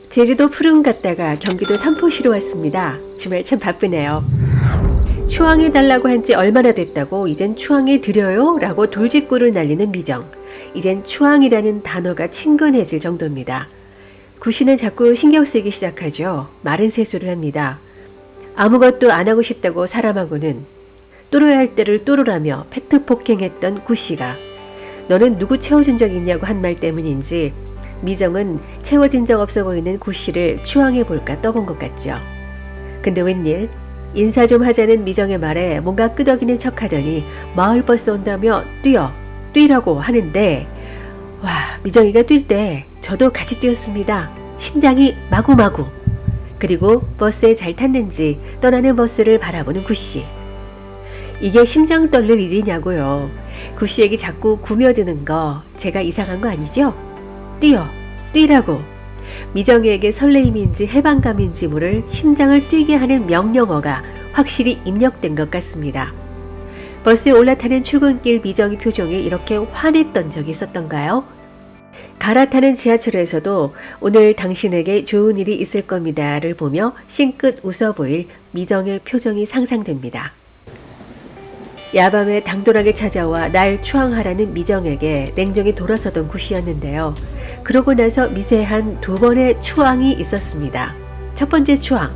제주도 푸른 갔다가 경기도 삼포시로 왔습니다. 주말 참 바쁘네요. 추앙해달라고 한 지 얼마나 됐다고 이젠 추앙해드려요? 라고 돌직구를 날리는 미정. 이젠 추앙이라는 단어가 친근해질 정도입니다. 구씨는 자꾸 신경 쓰기 시작하죠. 마른 세수를 합니다. 아무것도 안 하고 싶다고 사람하고는 뚫어야 할 때를 뚫으라며 팩트 폭행했던 구씨가 너는 누구 채워준 적 있냐고 한 말 때문인지 미정은 채워진 적 없어 보이는 구씨를 추앙해볼까 떠본 것 같죠. 근데 웬일 인사 좀 하자는 미정의 말에 뭔가 끄덕이는 척하더니 마을버스 온다며 뛰라고 하는데 와, 미정이가 뛸 때 저도 같이 뛰었습니다. 심장이 마구마구. 그리고 버스에 잘 탔는지 떠나는 버스를 바라보는 구씨. 이게 심장 떨릴 일이냐고요. 구씨에게 자꾸 구며드는 거 제가 이상한 거 아니죠? 뛰라고. 미정이에게 설레임인지 해방감인지 모를 심장을 뛰게 하는 명령어가 확실히 입력된 것 같습니다. 버스에 올라타는 출근길 미정이 표정이 이렇게 환했던 적이 있었던가요? 갈아타는 지하철에서도 오늘 당신에게 좋은 일이 있을 겁니다를 보며 싱긋 웃어 보일 미정의 표정이 상상됩니다. 야밤에 당돌하게 찾아와 날 추앙하라는 미정에게 냉정히 돌아서던 구씨였는데요. 그러고 나서 미세한 두 번의 추앙이 있었습니다. 첫 번째 추앙.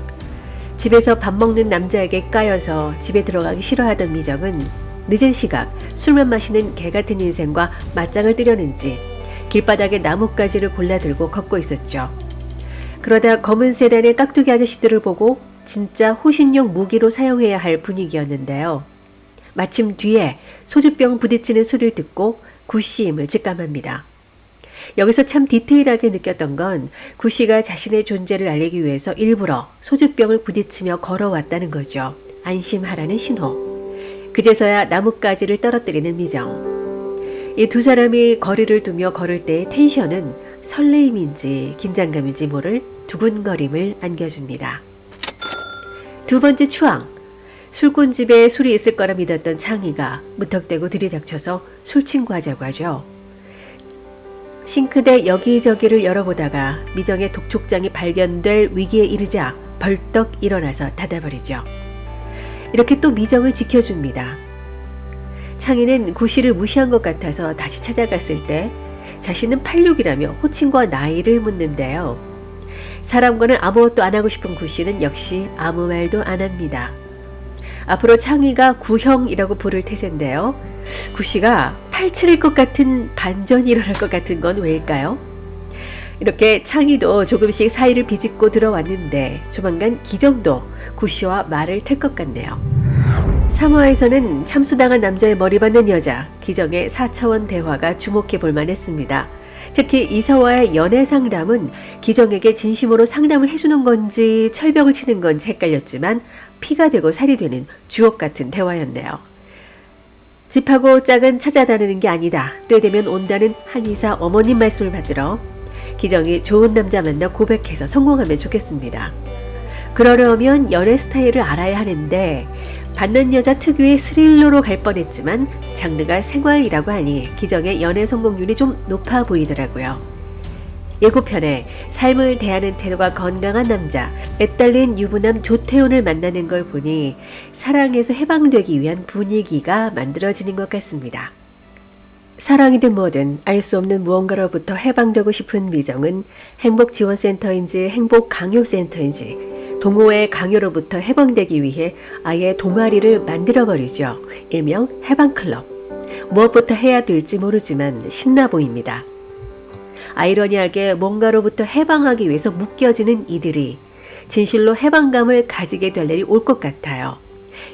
집에서 밥 먹는 남자에게 까여서 집에 들어가기 싫어하던 미정은 늦은 시각 술만 마시는 개같은 인생과 맞짱을 뜨려는지 길바닥에 나뭇가지를 골라 들고 걷고 있었죠. 그러다 검은 세단의 깍두기 아저씨들을 보고 진짜 호신용 무기로 사용해야 할 분위기였는데요. 마침 뒤에 소주병 부딪히는 소리를 듣고 구씨임을 직감합니다. 여기서 참 디테일하게 느꼈던 건 구씨가 자신의 존재를 알리기 위해서 일부러 소주병을 부딪히며 걸어왔다는 거죠. 안심하라는 신호. 그제서야 나뭇가지를 떨어뜨리는 미정. 이 두 사람이 거리를 두며 걸을 때의 텐션은 설레임인지 긴장감인지 모를 두근거림을 안겨줍니다. 두 번째 추앙. 술꾼집에 술이 있을 거라 믿었던 창희가 무턱대고 들이닥쳐서 술 친구 하자고 하죠. 싱크대 여기저기를 열어보다가 미정의 독촉장이 발견될 위기에 이르자 벌떡 일어나서 닫아버리죠. 이렇게 또 미정을 지켜줍니다. 창희는 구씨를 무시한 것 같아서 다시 찾아갔을 때 자신은 86이라며 호칭과 나이를 묻는데요. 사람과는 아무것도 안 하고 싶은 구씨는 역시 아무 말도 안 합니다. 앞으로 창희가 구형이라고 부를 태세인데요. 구씨가 87일 것 같은 반전이 일어날 것 같은 건 왜일까요? 이렇게 창희도 조금씩 사이를 비집고 들어왔는데 조만간 기정도 구씨와 말을 틀 것 같네요. 3화에서는 참수당한 남자의 머리 받는 여자 기정의 4차원 대화가 주목해 볼 만했습니다. 특히 이서와의 연애 상담은 기정에게 진심으로 상담을 해주는 건지 철벽을 치는 건지 헷갈렸지만 피가 되고 살이 되는 주옥 같은 대화였네요. 집하고 짝은 찾아다니는 게 아니다. 때 되면 온다는 한의사 어머님 말씀을 받들어 기정이 좋은 남자 만나 고백해서 성공하면 좋겠습니다. 그러려면 연애 스타일을 알아야 하는데 받는 여자 특유의 스릴러로 갈 뻔했지만 장르가 생활이라고 하니 기정의 연애 성공률이 좀 높아 보이더라고요. 예고편에 삶을 대하는 태도가 건강한 남자, 애딸린 유부남 조태훈을 만나는 걸 보니 사랑에서 해방되기 위한 분위기가 만들어지는 것 같습니다. 사랑이든 뭐든 알 수 없는 무언가로부터 해방되고 싶은 미정은 행복지원센터인지 행복강요센터인지 동호회 강요로부터 해방되기 위해 아예 동아리를 만들어버리죠. 일명 해방클럽. 무엇부터 해야 될지 모르지만 신나 보입니다. 아이러니하게 뭔가로부터 해방하기 위해서 묶여지는 이들이 진실로 해방감을 가지게 될 날이 올 것 같아요.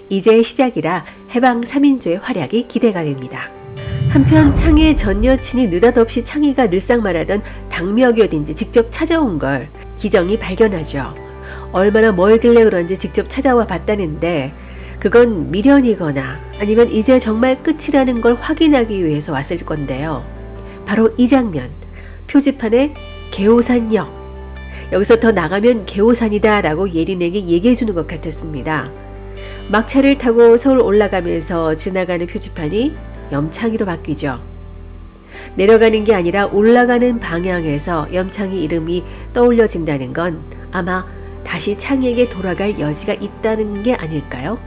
이제 시작이라 해방 3인조의 활약이 기대가 됩니다. 한편 창희의 전 여친이 느닷없이 창희가 늘상 말하던 당면이 어딘지 직접 찾아온 걸 기정이 발견하죠. 얼마나 멀길래 그런지 직접 찾아와 봤다는데 그건 미련이거나 아니면 이제 정말 끝이라는 걸 확인하기 위해서 왔을 건데요. 바로 이 장면. 표지판에 개호산역. 여기서 더 나가면 개호산이다 라고 예린에게 얘기해주는 것 같았습니다. 막차를 타고 서울 올라가면서 지나가는 표지판이 염창이로 바뀌죠. 내려가는 게 아니라 올라가는 방향에서 염창희 이름이 떠올려진다는 건 아마 다시 창희에게 돌아갈 여지가 있다는 게 아닐까요?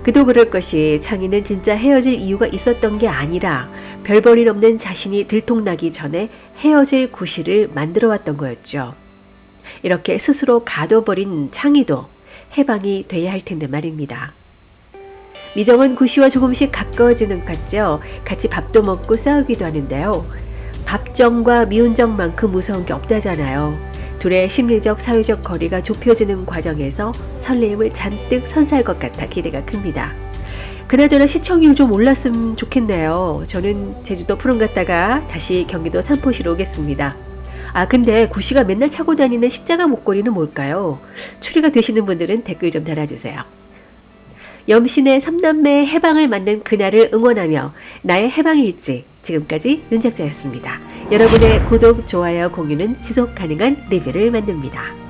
그도 그럴 것이 창희는 진짜 헤어질 이유가 있었던 게 아니라 별볼일 없는 자신이 들통나기 전에 헤어질 구실을 만들어 왔던 거였죠. 이렇게 스스로 가둬버린 창희도 해방이 돼야 할 텐데 말입니다. 미정은 구씨와 조금씩 가까워지는 것 같죠. 같이 밥도 먹고 싸우기도 하는데요. 밥정과 미운정만큼 무서운 게 없다잖아요. 둘의 심리적 사회적 거리가 좁혀지는 과정에서 설레임을 잔뜩 선사할 것 같아 기대가 큽니다. 그나저나 시청률 좀 올랐으면 좋겠네요. 저는 제주도 푸른 갔다가 다시 경기도 삼포시로 오겠습니다. 아 근데 구씨가 맨날 차고 다니는 십자가 목걸이는 뭘까요? 추리가 되시는 분들은 댓글 좀 달아주세요. 염신의 3남매의 해방을 만든 그날을 응원하며 나의 해방일지, 지금까지 윤작자였습니다. 여러분의 구독, 좋아요, 공유는 지속 가능한 리뷰를 만듭니다.